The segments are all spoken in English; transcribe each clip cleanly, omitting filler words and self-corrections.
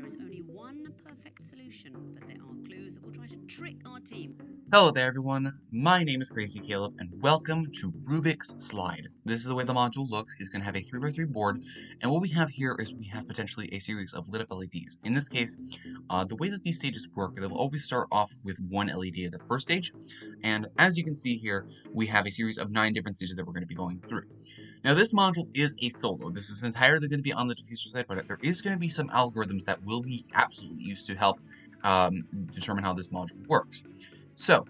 There is only one perfect solution, but there are clues that will try to trick our team. Hello there everyone, my name is Crazy Caleb and welcome to Rubik's Slide. This is the way the module looks. It's going to have a 3x3 board, and what we have here is we have potentially a series of lit up LEDs. In this case, the way that these stages work, they'll always start off with one LED at the first stage, and as you can see here, we have a series of 9 different stages that we're going to be going through. Now this module is a solo. This is entirely going to be on the diffuser side, but there is going to be some algorithms that will be absolutely used to help determine how this module works. So,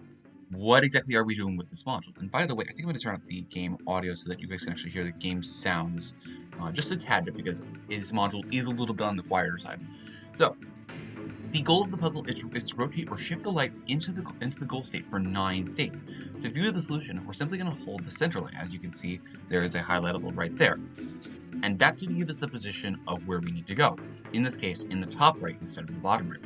what exactly are we doing with this module? And by the way, I think I'm going to turn up the game audio so that you guys can actually hear the game sounds just a tad bit, because this module is a little bit on the quieter side. So, the goal of the puzzle is to rotate or shift the lights into the goal state for 9 states. To view the solution, we're simply going to hold the center light. As you can see, there is a highlightable right there. And that's going to give us the position of where we need to go. In this case, in the top right instead of the bottom right.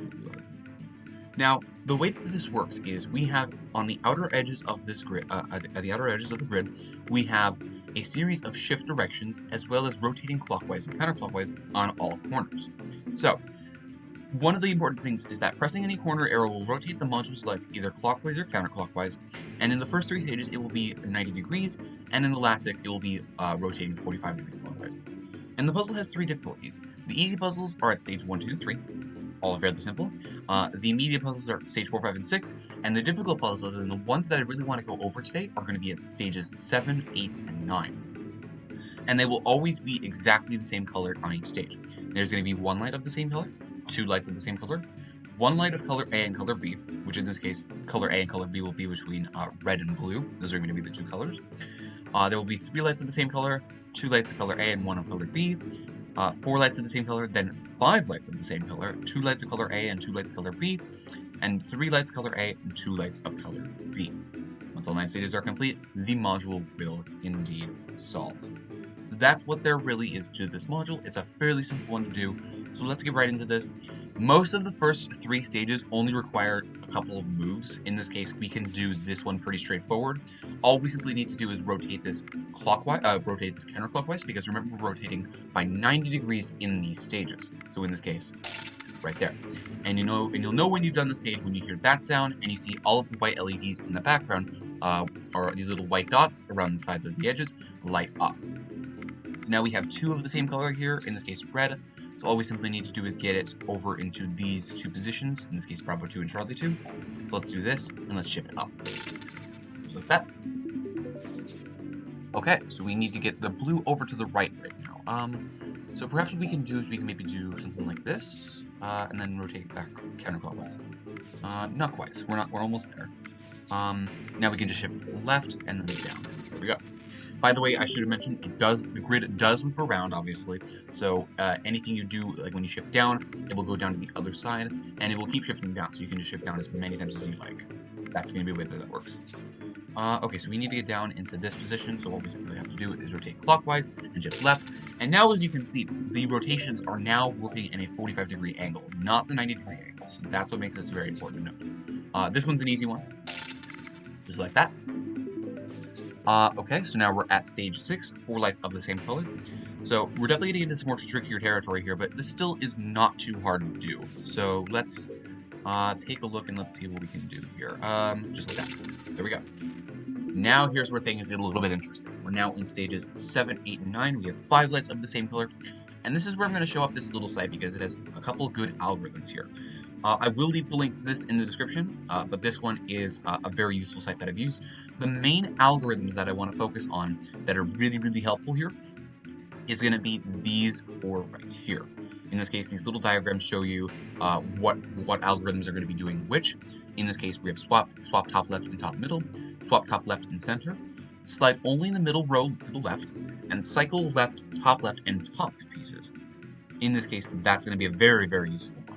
Now, the way that this works is we have on the outer edges of this grid, at the outer edges of the grid, we have a series of shift directions as well as rotating clockwise and counterclockwise on all corners. So, one of the important things is that pressing any corner arrow will rotate the module's lights either clockwise or counterclockwise, and in the first 3 stages it will be 90 degrees, and in the last 6 it will be rotating 45 degrees clockwise. And the puzzle has 3 difficulties. The easy puzzles are at stage 1, 2, and 3. All fairly simple. The medium puzzles are stage 4, 5, and 6, and the difficult puzzles, and the ones that I really want to go over today, are going to be at stages 7, 8, and 9. And they will always be exactly the same color on each stage. There's going to be 1 light of the same color, 2 lights of the same color, 1 light of color A and color B, which in this case, color A and color B will be between red and blue. Those are going to be the 2 colors. There will be 3 lights of the same color, 2 lights of color A and 1 of color B, 4 lights of the same color, then 5 lights of the same color, 2 lights of color A and 2 lights of color B, and 3 lights of color A and 2 lights of color B. Once all 9 stages are complete, the module will indeed solve. So that's what there really is to this module. It's a fairly simple one to do, so let's get right into this. Most of the first 3 stages only require a couple of moves. In this case, we can do this one pretty straightforward. All we simply need to do is rotate this clockwise, rotate this counterclockwise, because remember we're rotating by 90 degrees in these stages. So in this case, right there. And you'll know when you've done the stage when you hear that sound and you see all of the white LEDs in the background, or these little white dots around the sides of the edges, light up. Now we have 2 of the same color here, in this case red, so all we simply need to do is get it over into these 2 positions, in this case Bravo 2 and Charlie 2. So let's do this, and let's shift it up. Just like that. Okay, so we need to get the blue over to the right now. So perhaps what we can do is we can maybe do something like this, and then rotate back counterclockwise. Not quite, we're almost there. Now we can just shift left and then down. There we go. By the way, I should have mentioned, the grid does loop around, obviously, so anything you do, like when you shift down, it will go down to the other side, and it will keep shifting down, so you can just shift down as many times as you like. That's going to be the way that works. Okay, so we need to get down into this position, so what we simply have to do is rotate clockwise and shift left, and now as you can see, the rotations are now working in a 45-degree angle, not the 90-degree angle, so that's what makes this very important to note. This one's an easy one, just like that. Okay, so now we're at stage 6, 4 lights of the same color. So we're definitely getting into some more trickier territory here, but this still is not too hard to do. So let's take a look and let's see what we can do here. Just like that. There we go. Now here's where things get a little bit interesting. We're now in stages 7, 8, and 9. We have 5 lights of the same color. And this is where I'm going to show off this little site because it has a couple good algorithms here. I will leave the link to this in the description, but this one is a very useful site that I've used. The main algorithms that I want to focus on that are really, really helpful here is going to be these 4 right here. In this case, these little diagrams show you what algorithms are going to be doing which. In this case, we have swap top left and top middle, swap top left and center, slide only in the middle row to the left, and cycle left, and top pieces. In this case, that's going to be a very, very useful one.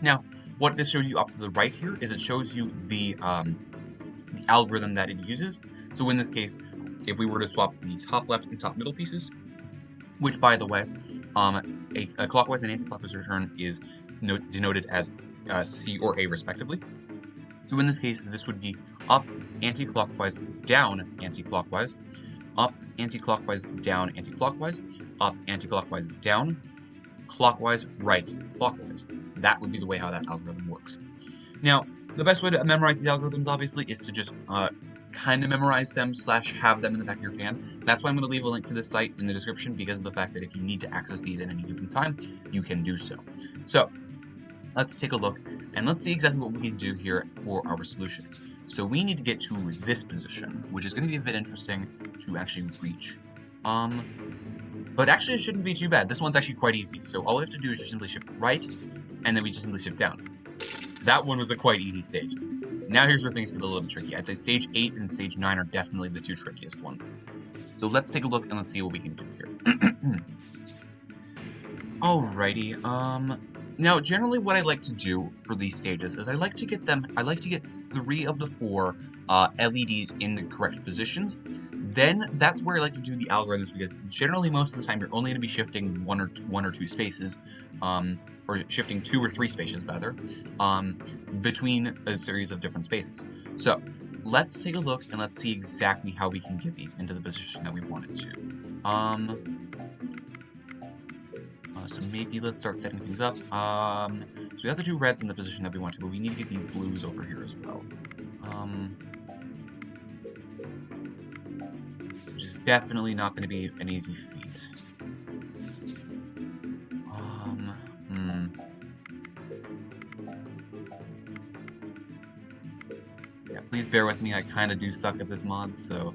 Now, what this shows you up to the right here is it shows you the algorithm that it uses. So in this case, if we were to swap the top left and top middle pieces, which by the way, a clockwise and anti-clockwise return is denoted as C or A respectively. So in this case, this would be up, anti-clockwise, down, clockwise, right, clockwise. That would be the way how that algorithm works. Now, the best way to memorize these algorithms, obviously, is to just kind of memorize them / have them in the back of your hand. That's why I'm going to leave a link to this site in the description, because of the fact that if you need to access these at any given time, you can do so. So, let's take a look, and let's see exactly what we can do here for our solution. So we need to get to this position, which is going to be a bit interesting to actually reach. But actually it shouldn't be too bad. This one's actually quite easy. So all we have to do is just simply shift right, and then we just simply shift down. That one was a quite easy stage. Now here's where things get a little bit tricky. I'd say stage 8 and stage 9 are definitely the two trickiest ones. So let's take a look and let's see what we can do here. Alrighty, now generally what I like to do for these stages is I like to get 3 of the 4 LEDs in the correct positions. Then that's where I like to do the algorithms, because generally most of the time you're only going to be shifting one or two spaces, or shifting 2 or 3 spaces rather, between a series of different spaces. So let's take a look and let's see exactly how we can get these into the position that we want it to. So maybe let's start setting things up. So we have the 2 reds in the position that we want to, but we need to get these blues over here as well. Which is definitely not going to be an easy feat. Yeah, please bear with me, I kind of do suck at this mod, so,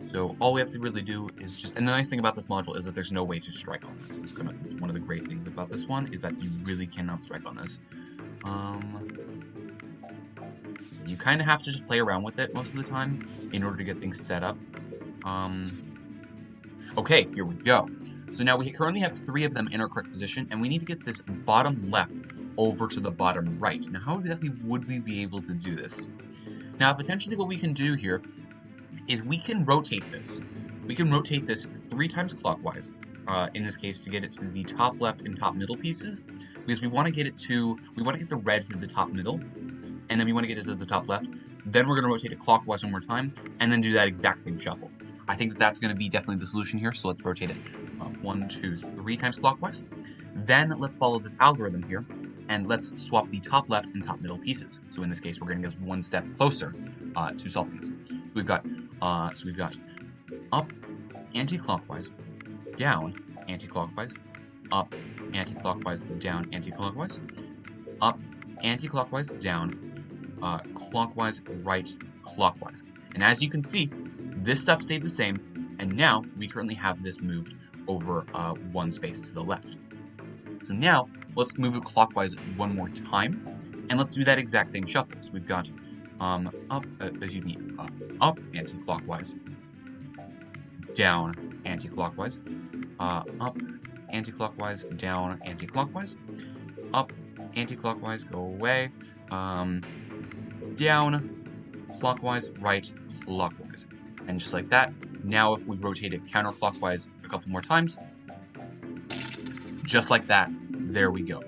so all we have to really do is just, and the nice thing about this module is that there's no way to strike on this. It's one of the great things about this one is that you really cannot strike on this. You kind of have to just play around with it most of the time in order to get things set up. Okay, here we go. So now we currently have 3 of them in our correct position, and we need to get this bottom left over to the bottom right. Now, how exactly would we be able to do this? Now, potentially what we can do here is we can rotate this. We can rotate this 3 times clockwise, in this case, to get it to the top left and top middle pieces, because we want to get the red to the top middle, and then we want to get it to the top left. Then we're going to rotate it clockwise one more time, and then do that exact same shuffle. I think that's going to be definitely the solution here, so let's rotate it 1, 2, 3 times clockwise. Then let's follow this algorithm here, and let's swap the top left and top middle pieces. So in this case, we're going to get one step closer to solving this. So we've got up, anti-clockwise, down, anti-clockwise, up, anti-clockwise, down, anti-clockwise, up, anti-clockwise, down, clockwise, right, clockwise. And as you can see, this stuff stayed the same, and now we currently have this moved over 1 space to the left. So now, let's move it clockwise one more time, and let's do that exact same shuffle. So we've got up, anti-clockwise, down, anti-clockwise, up, anti-clockwise, down, anti-clockwise, up, anti-clockwise, go away, down, clockwise, right, clockwise. And just like that, now if we rotate it counterclockwise a couple more times, just like that, there we go.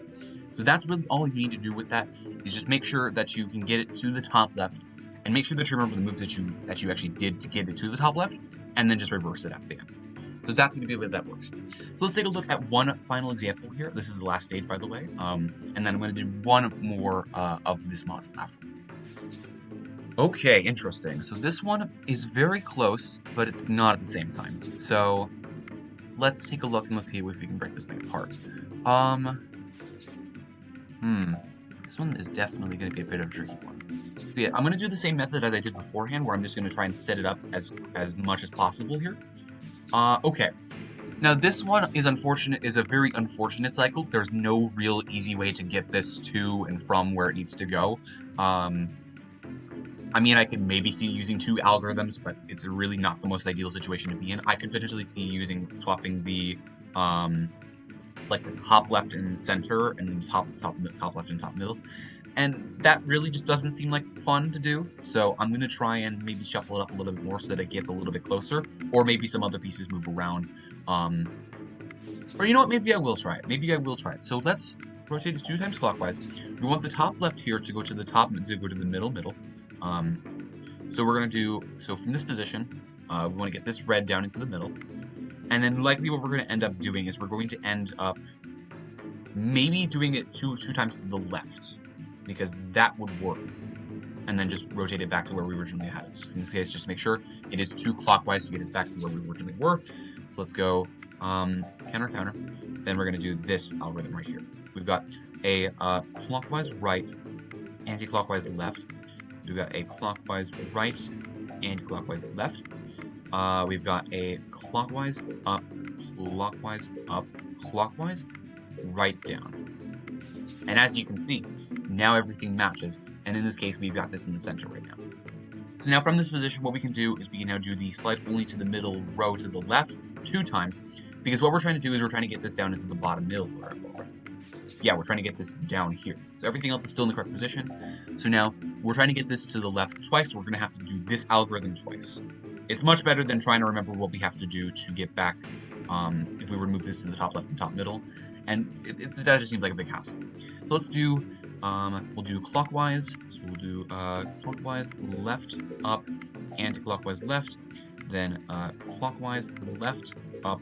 So that's really all you need to do with that, is just make sure that you can get it to the top left, and make sure that you remember the moves that you actually did to get it to the top left, and then just reverse it at the end. So that's going to be the way that works. So let's take a look at one final example here. This is the last stage, by the way, and then I'm going to do one more of this module after. Okay, interesting. So this one is very close, but it's not at the same time. So let's take a look and let's see if we can break this thing apart. This one is definitely going to be a bit of a tricky one. So yeah, I'm going to do the same method as I did beforehand, where I'm just going to try and set it up as much as possible here. Okay. Now this one is a very unfortunate cycle. There's no real easy way to get this to and from where it needs to go. I mean, I could maybe see using 2 algorithms, but it's really not the most ideal situation to be in. I could potentially see swapping the, like the top left and center, and then top left and top middle. And that really just doesn't seem like fun to do, so I'm going to try and maybe shuffle it up a little bit more so that it gets a little bit closer, or maybe some other pieces move around. Or you know what, maybe I will try it. So let's rotate it 2 times clockwise. We want the top left here to go to the top, to go to the middle. So we're going to do, so from this position, we want to get this red down into the middle. And then likely what we're going to end up doing is we're going to end up maybe doing it two times to the left, because that would work. And then just rotate it back to where we originally had it. So in this case, just make sure it is 2 clockwise to get us back to where we originally were. So let's go counter, counter. Then we're going to do this algorithm right here. We've got a clockwise right, anti-clockwise left. We've got a clockwise right, anti-clockwise left. We've got a clockwise up, clockwise, right down. And as you can see, now everything matches, and in this case, we've got this in the center right now. So now from this position, what we can do is we can now do the slide only to the middle row to the left 2 times, because what we're trying to do is we're trying to get this down into the bottom middle row. Yeah, we're trying to get this down here. So everything else is still in the correct position. So now we're trying to get this to the left twice, so we're going to have to do this algorithm twice. It's much better than trying to remember what we have to do to get back if we were to move this to the top left and top middle. And that just seems like a big hassle. So let's do, we'll do clockwise. So we'll do clockwise left, up, anti-clockwise left. Then clockwise left, up,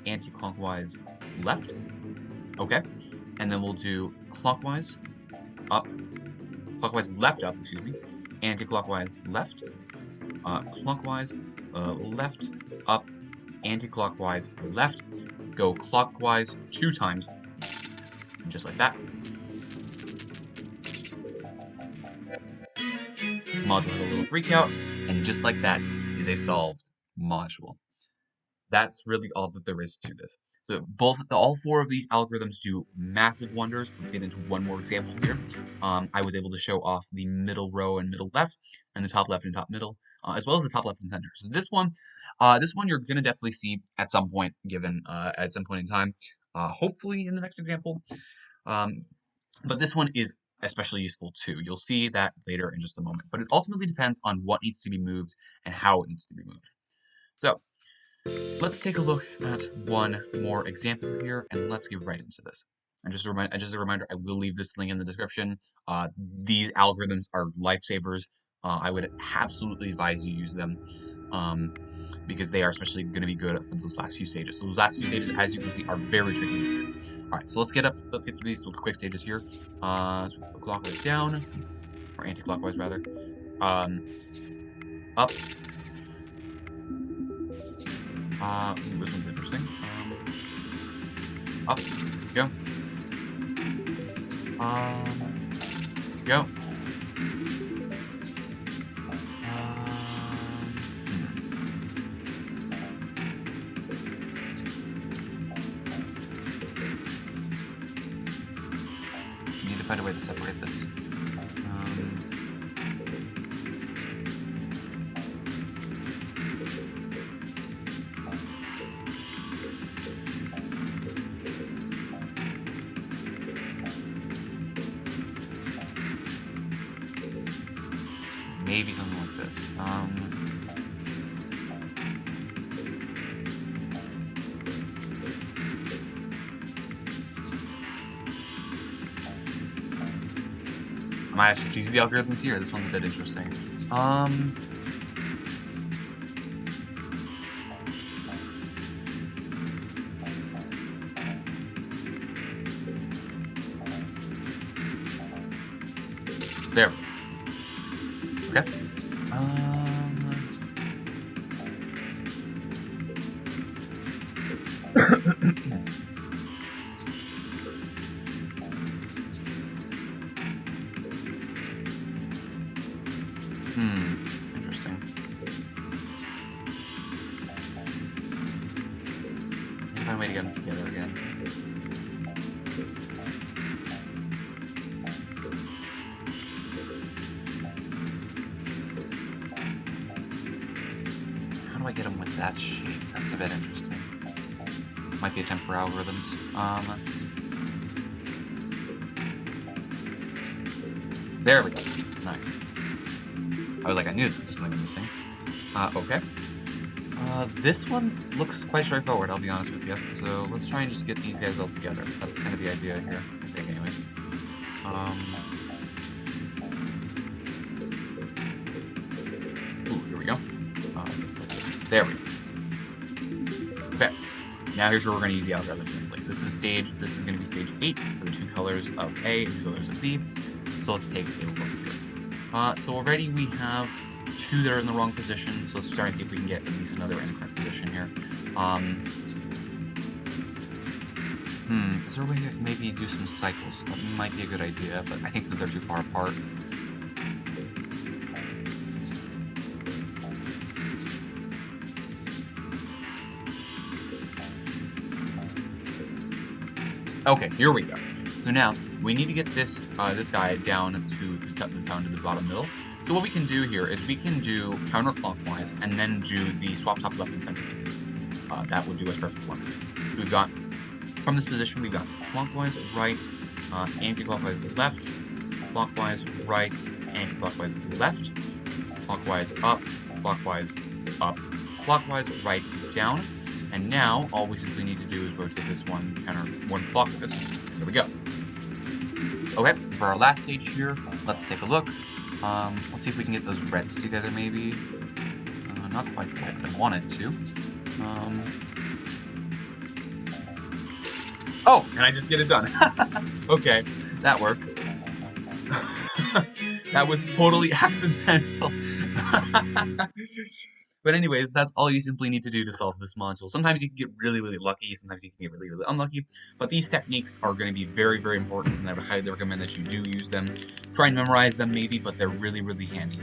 anti-clockwise left. Okay. And then we'll do clockwise up, clockwise left up, excuse me, anti-clockwise left, clockwise left up, anti-clockwise left. Go clockwise 2 times, just like that. Module has a little freak out, and just like that is a solved module. That's really all that there is to this. So all 4 of these algorithms do massive wonders. Let's get into one more example here. I was able to show off the middle row and middle left, and the top left and top middle, as well as the top left and center. So this one you're gonna definitely see at some point, at some point in time, hopefully in the next example. But this one is especially useful too. You'll see that later in just a moment. But it ultimately depends on what needs to be moved and how it needs to be moved. So let's take a look at one more example here, and let's get right into this. And just a reminder, I will leave this link in the description. These algorithms are lifesavers. I would absolutely advise you use them, because they are especially going to be good for those last few stages. So those last few stages, as you can see, are very tricky to do. All right, so let's get through these quick stages here. So we go clockwise down, or anti-clockwise rather. Up. This one's interesting. Up. Go. Go. Need to find a way to separate this. Maybe something like this. I might actually choose the algorithms here. This one's a bit interesting. There we go. Okay. Interesting. Find a way to get them together again. How do I get them with that shape? That's a bit interesting. Might be a attempt for algorithms. There we go. Nice. I was like, I knew there was something missing. Okay. This one looks quite straightforward, I'll be honest with you. So let's try and just get these guys all together. That's kind of the idea here, I think, anyways. Ooh, here we go. There we go. Now here's where we're going to use the algorithm simply. This is going to be stage 8 for the 2 colors of A and 2 colors of B. So let's take a look here. So already we have 2 that are in the wrong position, so let's try and see if we can get at least another in the correct position here. Is there a way I can maybe do some cycles? That might be a good idea, but I think that they're too far apart. Okay, here we go. So now we need to get this guy down to the bottom middle. So what we can do here is we can do counterclockwise and then do the swap top left and center pieces. That would do us perfect one. So we've got from this position we've got clockwise right, anti-clockwise left, clockwise right, anti-clockwise left, clockwise up, clockwise right down. And now, all we simply need to do is rotate this one clockwise. There we go. Okay, for our last stage here, let's take a look. Let's see if we can get those reds together, maybe. Not quite the way that I wanted to. Oh, and I just get it done. Okay, that works. That was totally accidental. But anyways, that's all you simply need to do to solve this module. Sometimes you can get really, really lucky, sometimes you can get really, really unlucky, but these techniques are going to be very, very important, and I would highly recommend that you do use them. Try and memorize them maybe, but they're really, really handy.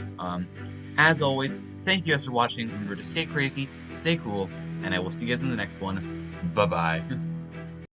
As always, thank you guys for watching. Remember to stay crazy, stay cool, and I will see you guys in the next one. Bye-bye.